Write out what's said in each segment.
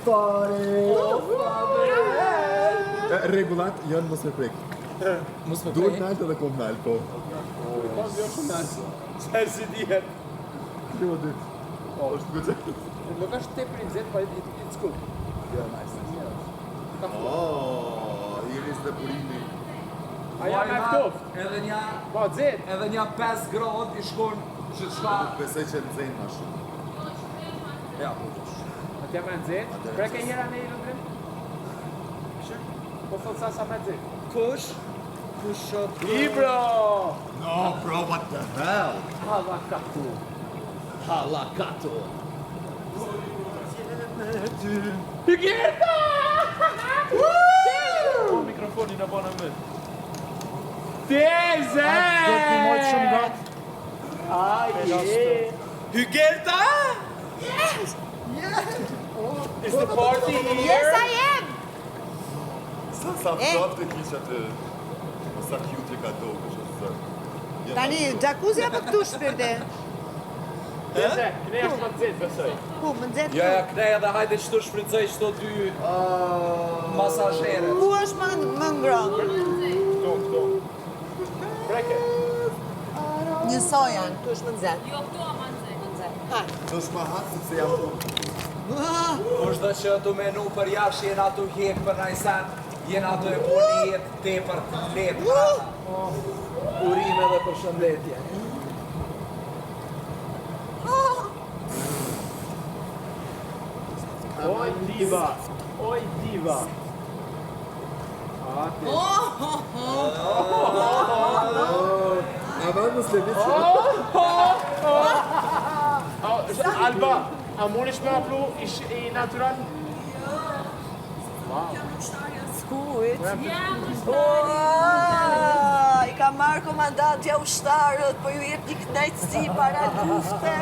fare! Regulat janë mos me prek. Mos me Duhet prek. nalt edhe kom nalt, po. Pas jo shumë nalt. Çfarë si dihet? Kjo dit. Është goxha. Nuk është tepër i nxehtë, pa it's cool. Jo, nice. Iris dhe burimi. Aja me ftoft. Edhe një Po, nxehtë. edhe një 5 gradë i shkon që çka. Besoj që nxejnë ma shumë. Ja, po. Atja me nxehtë. Preke njëra në i rëndrim? Po thot sa me nxehtë. Kush? Kush shot? Ibro! No, bro, what the hell? Hala katu. Halakato. Hygeta! Po mikrofonin në bona më. Teze! Do të mojtë shumë gatë. Aje! Hygerta? Is the party here? Yes, I am! Sa flot të kisha të... Sa cute ka do, kështë të zërë. Tani, jacuzzi apo këtu shpirte? Teze, këne është më nxehtë besoj. Ku, më nxehtë Ja, këtu? knej edhe hajde që të shfrytëzoj qëto dy masazhere. Ku është më ngrohtë? Këtu. Preke. Njësoj janë, këtu është më nxehtë. Jo, këtu ama nxehtë. Ha. Që është ma hatë, sepse jam tu. Kushtë dhe që tu menu për jashtë jena tu hek për najsan, jena tu e bu një jetë te për letë prana. Urime dhe për shëndetje. Oj diva. Oj diva. Ate. A mërë më slevit që... Alba, a mundesh me aflu i natural? Skujt. Jam I ka marrë komandantja ushtarët, po ju jep një knajtësi para lufte.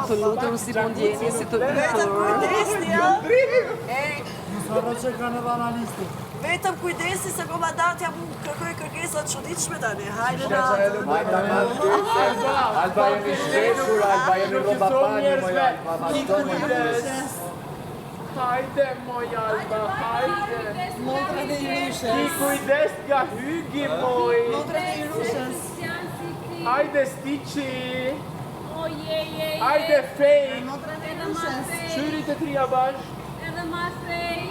Të lutëm si mund jeni, si të Vetëm kujdesni, ja? Eri, Së rrët që kanë edhe analisti. vetëm kujdesni se komandantja mu kërkoj kërkesat çuditshme tani. Hajde na. Alba jemi shveshur, Alba jemi roba pani, moja Alba, vazhdojmë Kujdes. Hajde moj Alba, hajde. Montra dhe i Ki rushës. kujdes nga hygi moj. Montra dhe i rushës. Hajde stiqi. Oje. Hajde fej. Montra dhe i Edhe ma rushës. fej. Qyrit e trija bash. Edhe ma fej.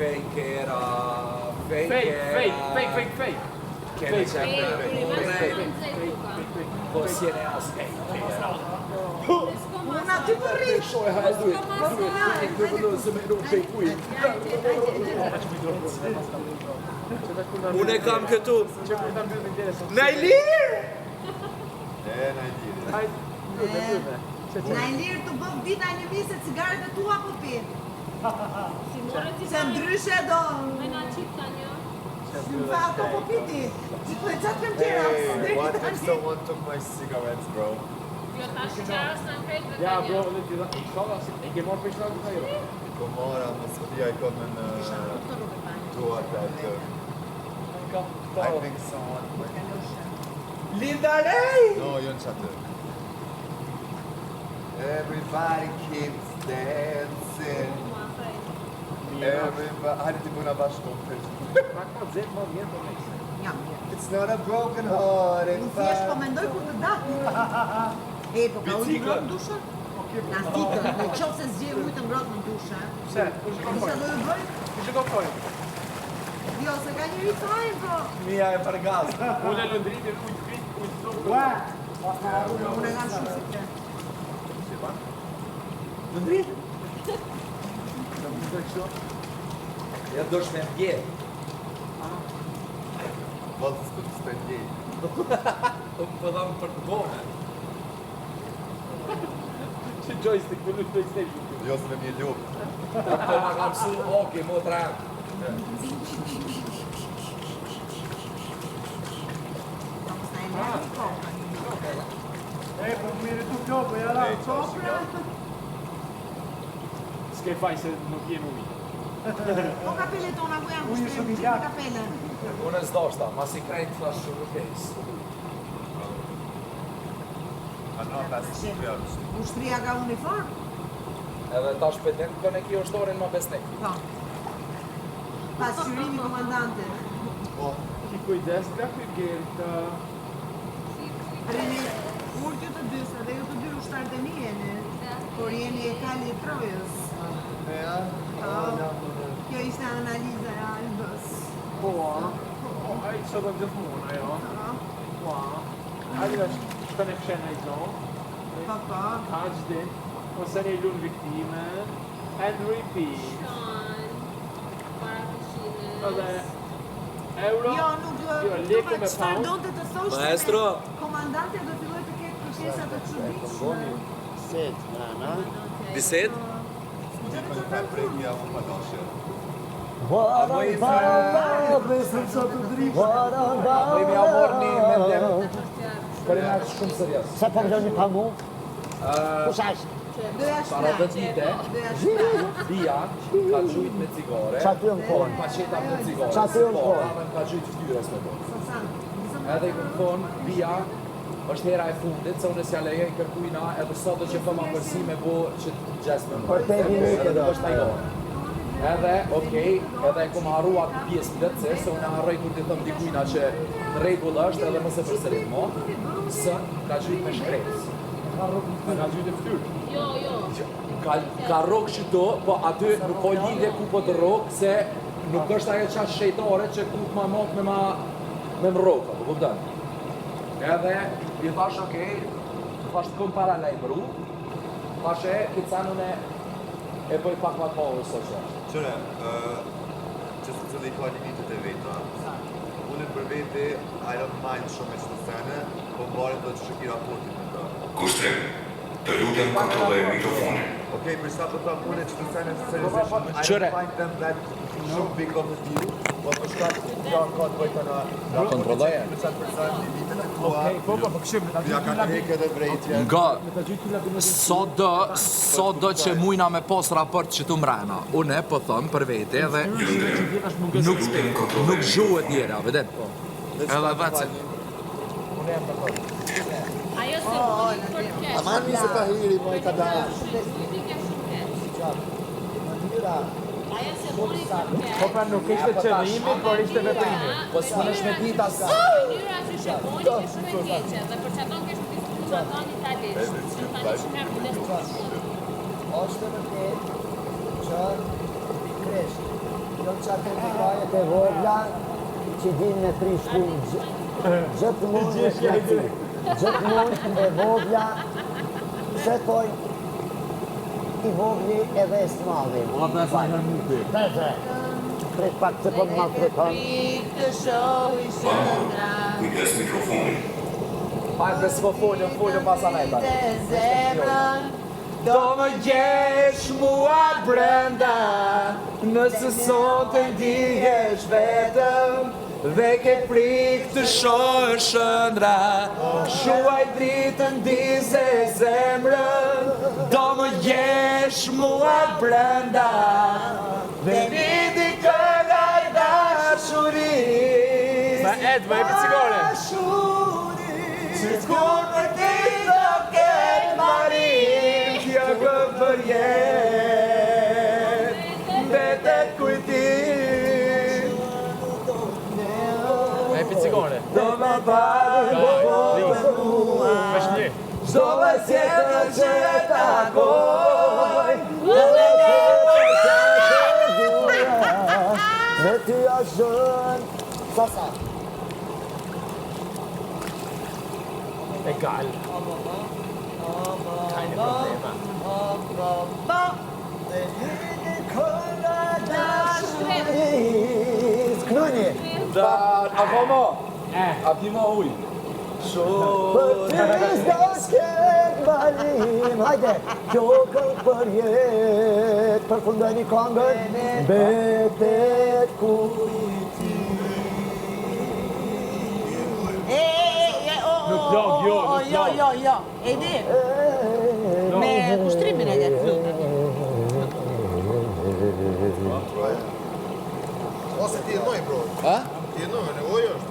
fejkera, Fej. Kene që e Fej. po s'jene as fejkera. Una ty më rritë. Shoj, hajde duhet. Se me nuk fejkuj. Unë e kam këtu. Najlir! Najlir. Na i lirë të bëv dita një vise cigaret e tua po pi. Se ndryshe do... Me na qip ta një. Më fa ato po piti. Po e qatë kem tjera. Hey, what if someone took my cigarettes, bro? Jo tash qarës në krejt dhe Ja, bro, dhe t'i dha, inshallah, e ke marrë për shkak të jo. Komara, mos pia I got në tuat atë. I think someone... Linda Ray! No, jo në qatë. Everybody keeps dancing. Everybody... Hajde t'i buna bashkë të Pra ka zetë më mirë për me. Jam mirë. It's not a broken heart, Unë thjesht po mendoj kur të datë. E, po ka ujtë ngrotë në dushë? Na stikën, në qofë se zgjej ujtë ngrotë në dushë. Pse? Kush e ka Disa fojnë? do ju bëj? Kush e ka fojnë? Jo, se ka njëri fajnë, po. Mia e përgaz. Unë e lëndritë, kujtë pit, kujtë tokë. Unë e kam shumë si të. Lëndrit? Ja do shme vje. Vëllës për të spendjej. Po dhamë për të bone. Që joystick me lutë PlayStation. Jo se me mje ljubë. Po ma kam su oki, mo tram. E, po mirë tu klopo, ja la, Qopra? S'ke faj se nuk jem ujë. Po kapele tona ku janë Ujë kushtrem, shumë i që gjatë. kapele. Unë e zdoshta, mas I krejt flash shumë kejs. Ushtria ka uniform? Edhe ta shpeten kën e ki ushtorin ma besnik. Po. Pas qyrimi komandante. Ki kujdes nga ky gert. Rini, unë kjo të dy, se dhe ju të dy ushtarët e mi jeni, por jeni e kali e Trojës. Kjo ishte analiza e Albës. Po, ai që dhe gjithmonë, ajo. Po, ai dhe shtë në këshena I zonë. Po. Kaq din, ose një lunë viktime, and repeat. Edhe euro, Jo, nuk lekë me çfarë pound. donte të thoshte. Maestro. Komandante do filloj të ketë procesa të çuditshme. Biset? Ka premia unë më doshe. Primi a morë një mendim për i nërë shumë serios. Sa po vëlloni pa mu? Kush ashtë? Doja Para dhe dite, shtrajt. Bia ka gjujt me cigare, Qa ty në konë? paqeta me cigare, Qa ty në si konë? porave ka gjujt ftyres me bo. Edhe I këmë thonë, Bia është hera e fundit, se unë s'ja leje I kërkujna, edhe sot do që fëma përsi me bo që të gjesë me Për te minute edhe do. është tajgore. Edhe, okej, edhe e kom harrua të pjesë plëtëse, se unë harroj kur t'i thëmë dikujna që në regull është edhe mëse përsërit mo, sën ka gjujt me shkretës. Ka gjytë e ftyrë. Jo. Ka rogë që do, po aty nuk po lidhje ku po të rogë, se nuk është ajo qash shejtore që ku të ma motë me më rogë, po kuptën. Edhe, I thash, okej, thash të këmë para lejmëru, thash këtë sanën e bëj pak ma kohë, së që. Qëre, që se cëllë I ka limitet e veta, unë për vete, I don't mind shumë e që të sene, po mbarit do të shëki raportin me ta. Kushtrim, të lutem kontrolloj mikrofonin. Okej, për sa për ta mune që të sene seriosisht, I Qëre. don't find them that shumë big of a deal, po për shkak ka të bëjta në Kontrolloje. Për sa për sa limitet e tua, Po, këshim, ja ka të heke dhe vrejtje. Nga sot do që mujna me pos raport që të mrena. Une po thëmë për vete dhe nuk zhuhet njera, vedet po. Edhe vëcet. Ajo se buni për të keq. Aman mi se ka hiri, mo I ka da. Buni ke shumë keq. Ajo se buni për të keq. Po pra nuk ishte qëllimi, por ishte veprimi. Po s'munësh me dita sa. Mënyra që she buni ke shumë e keqe. Dhe për çaton ke shumë diskutuar italisht. Që tani shumë herë kujdes të shkruaj. Është vërtet që kresh. Jo qatë të krajet e vogla që din me prishtu gjithë mund e shkati. Gjithë mund e vogla se toj I vogli edhe e smalli. O dhe sa në mupi. Dhe. Kresh pak që po më maltreton. Të shohi shëndra. Kujdes mikrofonin. Hajde s'po folën pas aneta. Të zemrën. Do më gjesh mua brenda, nëse sot e ndihesh vetëm, dhe ke frikë të shohësh ëndra, shuaj dritën dize zemrën, do më gjesh mua brenda, dhe vidi kënga I dashurisë. Ma Ed, ma jepi cigare. Që kur për ti do ketë marim, kjo për jetë, mbetet kujtim. Ma jepi cigare. Do më parë mua, Vesh një. zdo më sjetë që e takoj, Me ty është zhën. Sa. Egal. Keine problema. Knuni. a komo, a pimo uj. Për ty s'do s'ket balim. Hajde, kjo këllë për jet. Përfundoj një këngën. Betet kujti. Jo. Edi, me kushtrimin e letë flutë. Ose ti e noj, bro. Ha? Ti e noj, nevoj është.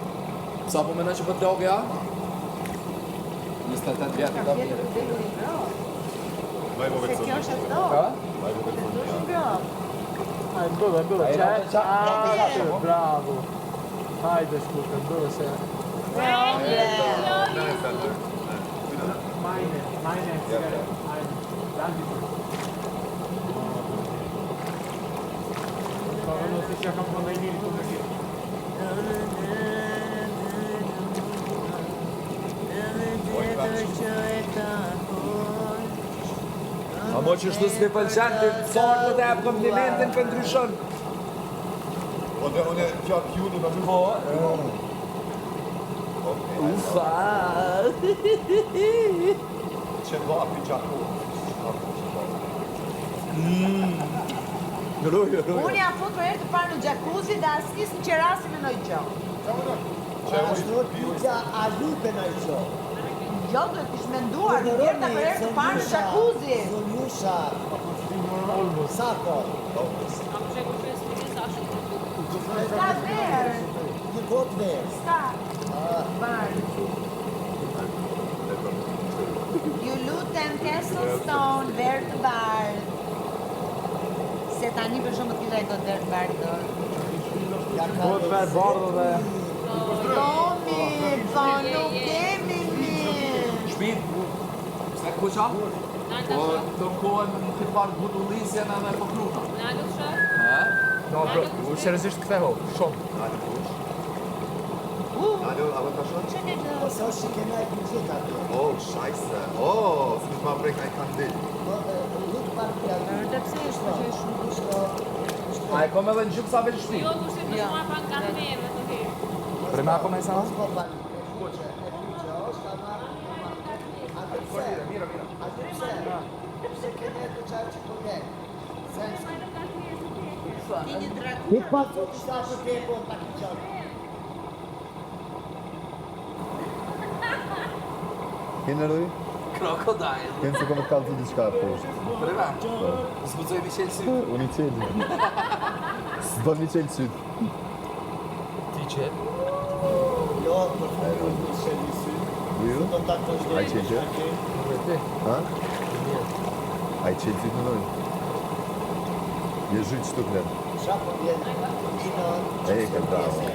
Sa po mena që për t'logja? 28 vjetë ka bjerë. Më e vogël Se kjo është ato. Ka? Më e vogël Është sonia. ngrop. Bëllë, Ai qaj. ratë qa- Bravo. Hajde, shkutë, bëllë se... Bravo. Ne center. Meine, Ja. Danke. Non si sia campo dai miei come dire. A mo që shtu s'me pëlqen, të thorë të dhe komplimentin për ndryshon. Unë fjalë pjuni më Po, Ufa. ufa. Që vapi gjaku. Unë jam fut për herë të parë në jacuzzi dhe asnjë në qerasi me ndonjë gjë. Ashtu pyetja a lupe në i qo. Jo, duhet të ish menduar, një herë për herë të parë në jacuzzi. Zonjusha, Sako, Am trecut prin experiența așa. Sta verë, një kot verë. sta. Varë. Ju lutem Castle Stone, verë të bardhë. Se tani për shumë të kisha i do të verë të bardhë dorë. Ja ka Bëhet verë bardhë dhe... Tomi, po nuk kemi mirë. Shpit, s'ne ku qa? Nalda Po, shë. të kohën në këtë parë butullisjen edhe po kruna. Nalda shë. No, bro, seriozisht ktheho, shumë. Alo, kush? Alo, avë të shonë? Që ne të... Ose është që kena e kënqit atë. Oh, shajse. Oh, si më prek nga i kandil. Lukë parë të jatë. Dhe pse është që është shumë? A e kom edhe në gjypë sa veç shpit? Jo, nu știu, nu mai fac ca meme, ok. Prima kom e sa? Mos po bani. E pyetja është ama atë pse? Atë pse? Pse kena të çfarë që po gjen? Sensi. Ti një drakur. Hik pas të sa të ke po ta kiçon. Kene roj? Krokodil. Kene se kom të kalë të diçka poshtë. Prima. Zbudzoj mi qenë sy. Unë i qelë. S'do mi qelë qytë. Ti që? Jo, për ferru në shëllisi. Ju? Do ta kosh Ai qelë? Ha? Ai qelë qytë në dojë. Je zhytë që të klenë. Shapo vjen. E, ke bravo.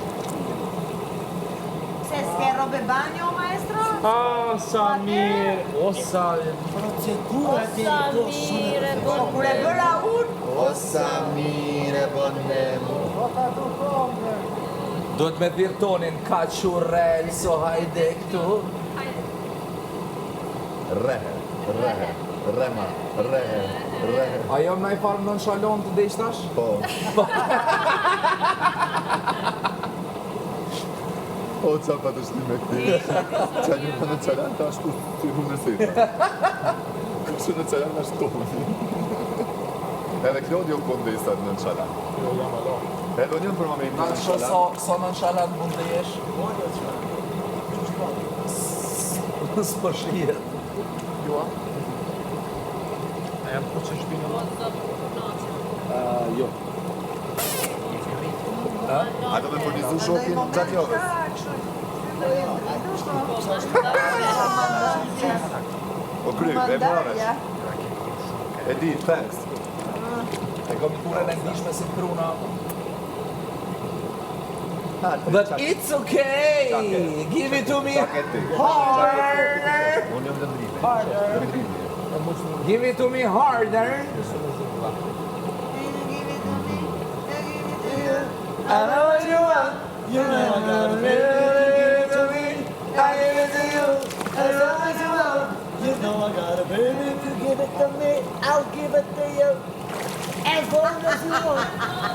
Se s'ke robe banjo, maestro? Ah, sa mirë, o sa... Procedura dhe do shumë. Po, kur e bëra unë, O sa mire bëndemu. Do të me thirë tonin ka qurel, so hajde këtu. Rehe, rehe, rema, rehe, rehe. A jam në i farë në shalon të deshtash? Po. O, qa pa të shti me këti. Qa një për në qalan të ashtu të hu në sejtë. Kështë në qalan ashtu tohë. Edhe Claudio kondesat në qalan. Edhe njën për momentin Në në sho qalan. so në shalan mund të jesh? S'po shihet. Jo? A jam po që shpinë Pot să cunoaște. Jo. A do me furnizu shokin gjatë javës? O kryp, e marrësh. E di, thanks. E kom kurën e ndishme si kruna. But it's okay! Give it to me harder! Unë jam dëndrimi. Give it to me harder! I know what you want. You know I gotta give it to me. I give it to you. I know what you want. You know I got a baby to give it to me. I'll give it to you. As long as you want.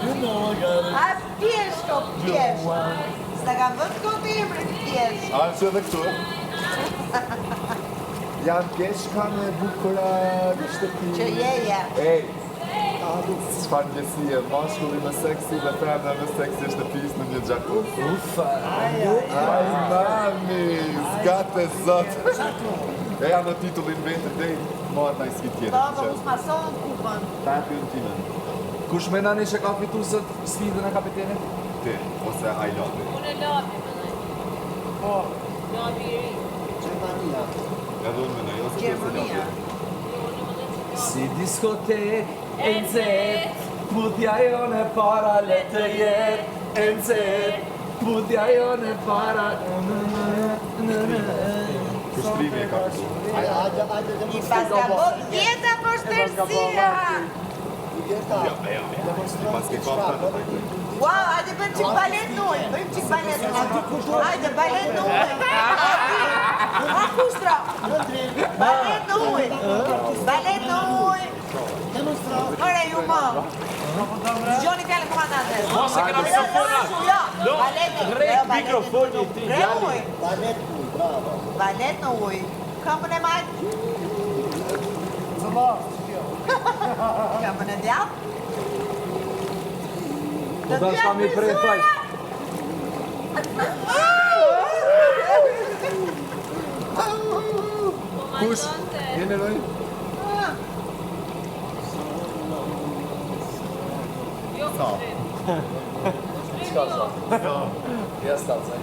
You know I got it. a pjesht o pjesht. S'ta ka vënd kote e mërë pjesht. A që edhe këtu? Janë pjeshka me bukura në shtëpi. Që jeja. Ej, çfarë ndjesie, mashkulli më seksi dhe femra më seksi e shtëpisë në një xhakull. Uffa! Ai mami, zgate zot. E janë në titullin vetë dej, marrë në iski tjetër. Po, po, s'pason kupën. Ta ty në tinën. Kush menani që ka fitu sfidën e kapitenit? Ti, ose I love it. Pune lapi, më nëjë. Po, Lapi i ri. Gjermania. Edhe unë me jo se Gjermania. Si diskotek e nxet, putja jone para le të jet, e nxet, putja jone para. Kushtrimi e ka këtu. I paska bot vjeta për shtërësia. Pas ke ka të Wow, hajde bëjmë qik balet në ujë, bëjmë qik balet në ujë. Hajde, balet në ujë. A kustra? Balet në ujë. Balet në ujë. Mëre ju më. Gjoni fjallë komandante. Mos e kena mikrofonat. Jo, balet në ujë. Rejt mikrofoni ti, Re djali. ujë. Balet në ujë, bravo. Balet në ujë. Këmbën e majtë. Këmbën e djapë. Do të shka mi prej thaj. Kush? Jene loj? Jo, Qka sa? Ja statë, zaj.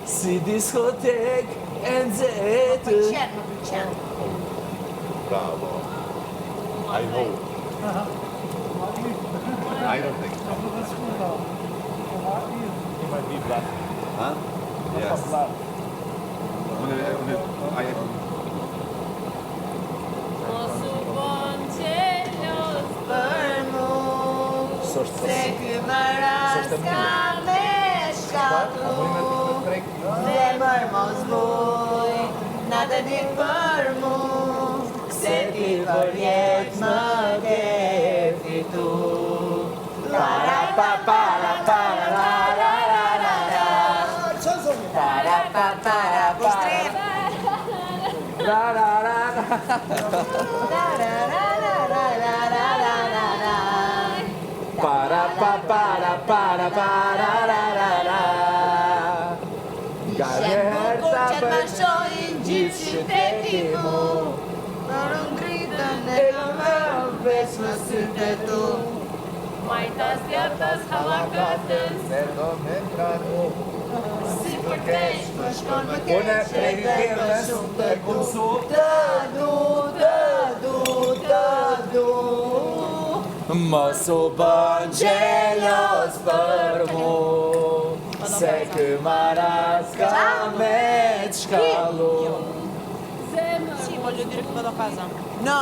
Si diskotek e nxet. Më pëlqen. Bravo. I know. I don't think. He might be black. Huh? Yes. I am. Mos u bon qelos Për mu, se ky maras ka me shkatru. Zemër mos buj, natë dit për mu, se ti për jetë më ke fitu. Para pa para para ra ra ra ra. Para pa para para. Ra ra ra ra. Ra ra ra ra ra ra ra ra ra ra. Para pa para para para ra ra ra. Shem bukur që të mashojnë gjithë qyteti mu, për ngritën e më veç më sytë tu. Majtas djartas halakatës. Si për kesh më shkon më kesh Une prej vjerës të kursu. Të du, të du, të du. Mos u bën gjelos për mu, se ky maras ka me të shkallu. Zemër. No,